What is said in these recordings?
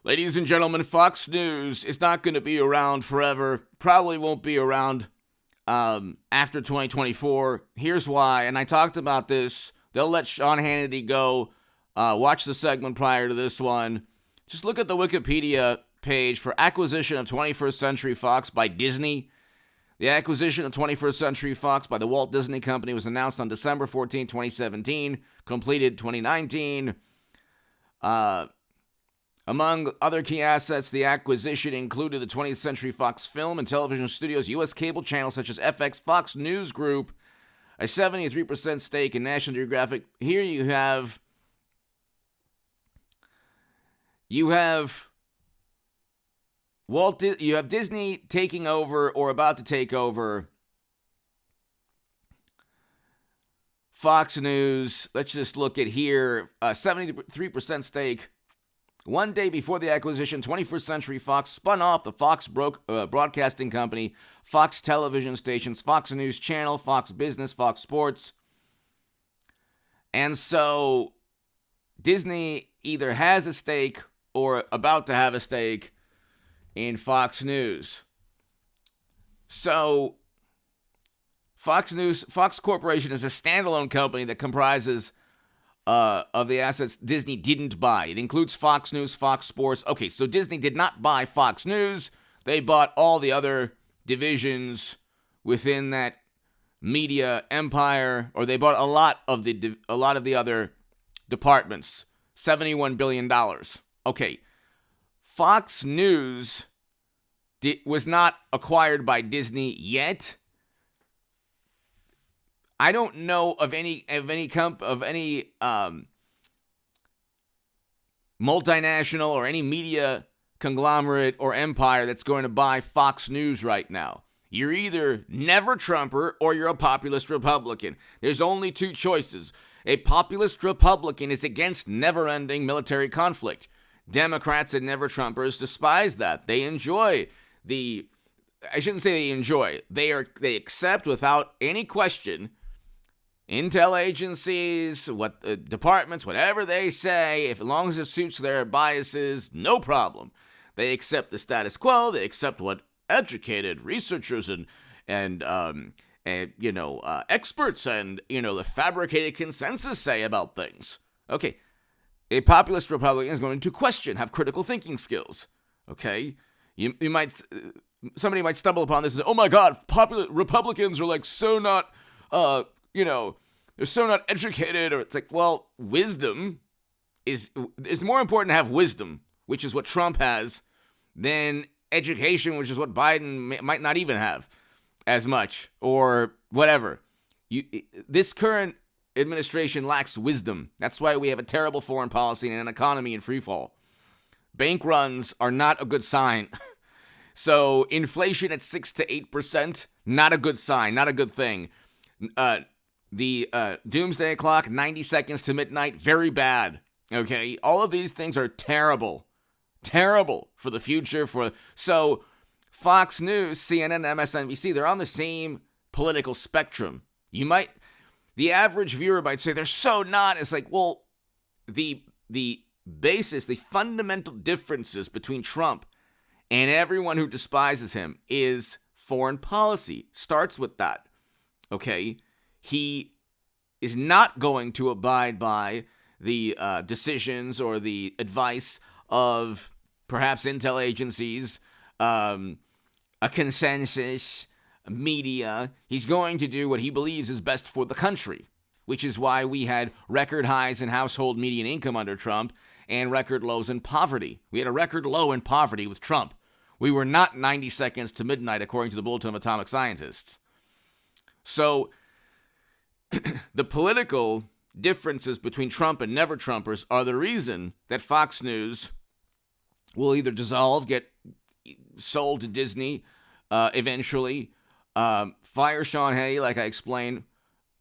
Ladies and gentlemen, Fox News is not going to be around forever. Probably won't be around after 2024. Here's why, and I talked about this. They'll let Sean Hannity go. Watch the segment prior to this one. Just look at the Wikipedia page for acquisition of 21st Century Fox by Disney. The acquisition of 21st Century Fox by the Walt Disney Company was announced on December 14, 2017, completed 2019. Among other key assets, the acquisition included the 20th Century Fox film and television studios, U.S. cable channels such as FX, Fox News Group, a 73% stake in National Geographic. Here you have Disney taking over or about to take over Fox News. Let's just look at here, 73% stake. One day before the acquisition, 21st Century Fox spun off the Fox Broadcasting Company, Fox television stations, Fox News Channel, Fox Business, Fox Sports. And so Disney either has a stake or about to have a stake in Fox News. So Fox Corporation is a standalone company that comprises of the assets Disney didn't buy. It includes Fox News, Fox Sports. Okay, so Disney did not buy Fox News. They bought all the other divisions within that media empire, or they bought a lot of the other departments. $71 billion. Okay, Fox News was not acquired by Disney yet. I don't know of any multinational or any media conglomerate or empire that's going to buy Fox News right now. You're either never Trumper or you're a populist Republican. There's only two choices. A populist Republican is against never-ending military conflict. Democrats and never Trumpers despise that. They enjoy I shouldn't say they enjoy. They accept without any question intel agencies, departments, whatever they say, as long as it suits their biases, no problem. They accept the status quo. They accept what educated researchers and experts and the fabricated consensus say about things. Okay, a populist Republican is going to question, have critical thinking skills. Okay, somebody might stumble upon this and say, "Oh my God, Republicans are like so not." They're so not educated, or it's like, well, wisdom is more important to have wisdom, which is what Trump has, than education, which is what Biden might not even have as much, or whatever. This current administration lacks wisdom. That's why we have a terrible foreign policy and an economy in freefall. Bank runs are not a good sign. So inflation at 6 to 8%, not a good sign, not a good thing. The doomsday clock, 90 seconds to midnight, very bad. Okay, all of these things are terrible for the future. So Fox News, CNN, MSNBC, they're on the same political spectrum. The average viewer might say they're so not. It's like, well, the basis, the fundamental differences between Trump and everyone who despises him is foreign policy. Starts with that. Okay, he is not going to abide by the decisions or the advice of perhaps intel agencies, a consensus, media. He's going to do what he believes is best for the country, which is why we had record highs in household median income under Trump and record lows in poverty. We had a record low in poverty with Trump. We were not 90 seconds to midnight, according to the Bulletin of Atomic Scientists. So the political differences between Trump and never-Trumpers are the reason that Fox News will either dissolve, get sold to Disney eventually, fire Sean Hannity, like I explained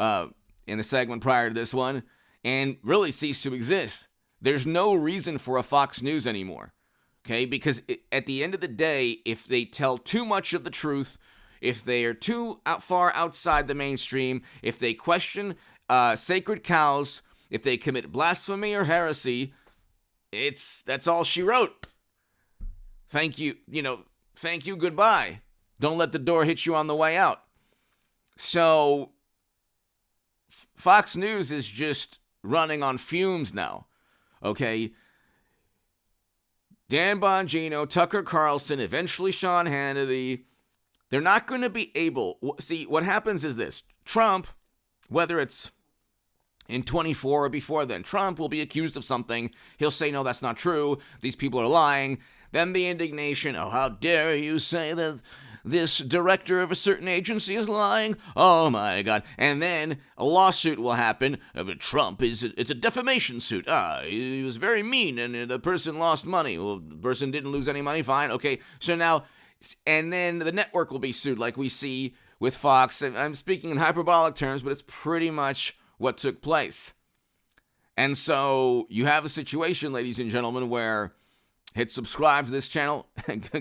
in the segment prior to this one, and really cease to exist. There's no reason for a Fox News anymore, okay? Because at the end of the day, if they tell too much of the truth, if they are too far outside the mainstream, if they question sacred cows, if they commit blasphemy or heresy, that's all she wrote. Thank you, thank you, goodbye. Don't let the door hit you on the way out. So Fox News is just running on fumes now, okay? Dan Bongino, Tucker Carlson, eventually Sean Hannity, they're not going to be able... See, what happens is this. Trump, whether it's in 24 or before then, Trump will be accused of something. He'll say, no, that's not true. These people are lying. Then the indignation, oh, how dare you say that this director of a certain agency is lying? Oh, my God. And then a lawsuit will happen. Trump, it's a defamation suit. He was very mean, and the person lost money. Well, the person didn't lose any money. Fine. Okay. So now, and then the network will be sued like we see with Fox. I'm speaking in hyperbolic terms, but it's pretty much what took place. And so you have a situation, ladies and gentlemen, where hit subscribe to this channel.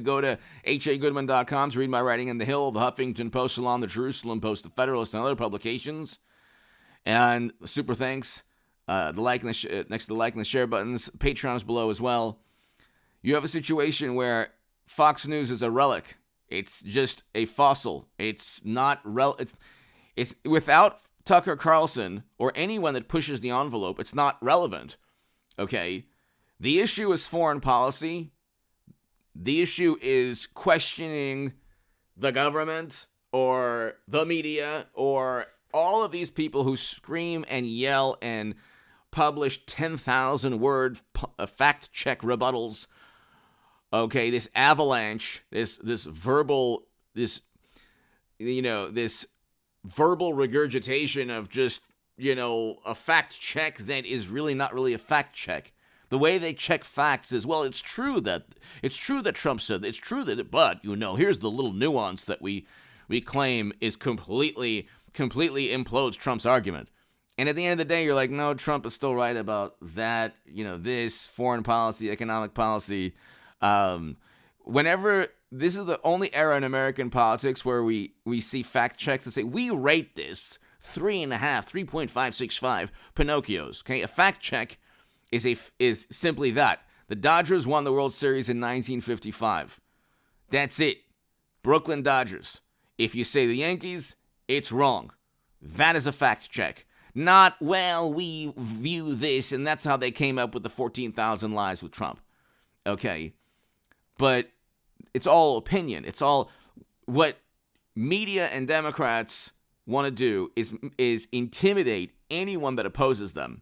Go to hagoodman.com to read my writing in The Hill, The Huffington Post, Salon, The Jerusalem Post, The Federalist, and other publications. And super thanks. The like and next to the like and the share buttons. Patreon is below as well. You have a situation where Fox News is a relic. It's just a fossil. It's not it's without Tucker Carlson or anyone that pushes the envelope. It's not relevant. Okay. The issue is foreign policy. The issue is questioning the government or the media or all of these people who scream and yell and publish 10,000-word fact-check rebuttals. Okay, this avalanche, this verbal regurgitation of just, a fact check that is really not really a fact check. The way they check facts is, well, it's true that Trump said, it's true that, but, here's the little nuance that we claim is completely implodes Trump's argument. And at the end of the day, you're like, no, Trump is still right about that, this foreign policy, economic policy. Whenever, this is the only era in American politics where we see fact checks that say, we rate this 3.565 Pinocchios. Okay, a fact check is simply that. The Dodgers won the World Series in 1955. That's it. Brooklyn Dodgers. If you say the Yankees, it's wrong. That is a fact check. Not, well, we view this, and that's how they came up with the 14,000 lies with Trump. Okay. But it's all opinion. It's all what media and Democrats want to do is intimidate anyone that opposes them.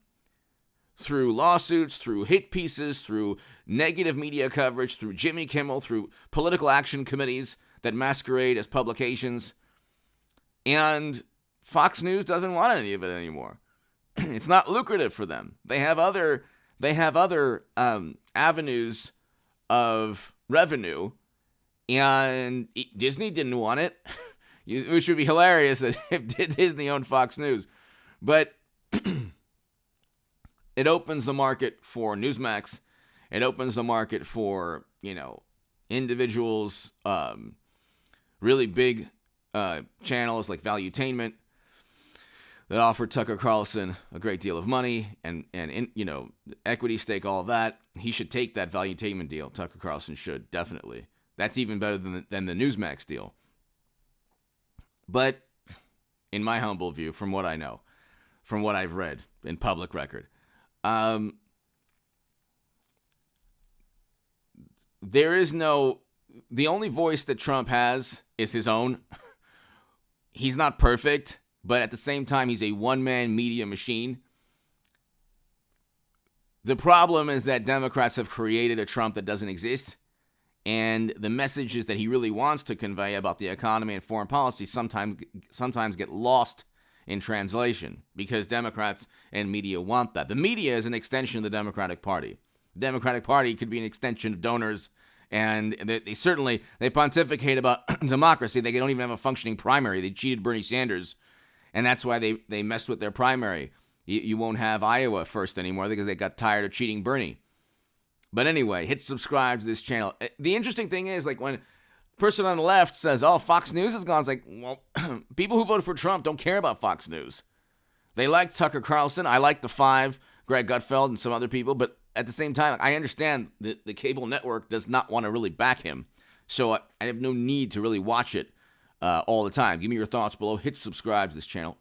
Through lawsuits, through hit pieces, through negative media coverage, through Jimmy Kimmel, through political action committees that masquerade as publications. And Fox News doesn't want any of it anymore. It's not lucrative for them. They have other avenues of revenue, and Disney didn't want it, which would be hilarious if Disney owned Fox News. But it opens the market for Newsmax. It opens the market for, individuals, really big channels like Valuetainment that offer Tucker Carlson a great deal of money and equity stake, all of that. He should take that Valuetainment deal. Tucker Carlson should, definitely. That's even better than the Newsmax deal. But in my humble view, from what I know, from what I've read in public record, the only voice that Trump has is his own. He's not perfect, but at the same time, he's a one-man media machine. The problem is that Democrats have created a Trump that doesn't exist, and the messages that he really wants to convey about the economy and foreign policy sometimes get lost in translation because Democrats and media want that. The media is an extension of the Democratic Party. The Democratic Party could be an extension of donors, and they pontificate about democracy. They don't even have a functioning primary. They cheated Bernie Sanders, and that's why they messed with their primary. You won't have Iowa first anymore because they got tired of cheating Bernie. But anyway, hit subscribe to this channel. The interesting thing is, like, when a person on the left says, oh, Fox News is gone, it's like, well, people who voted for Trump don't care about Fox News. They like Tucker Carlson. I like the five, Greg Gutfeld and some other people, but at the same time, I understand that the cable network does not want to really back him. So I have no need to really watch it all the time. Give me your thoughts below. Hit subscribe to this channel.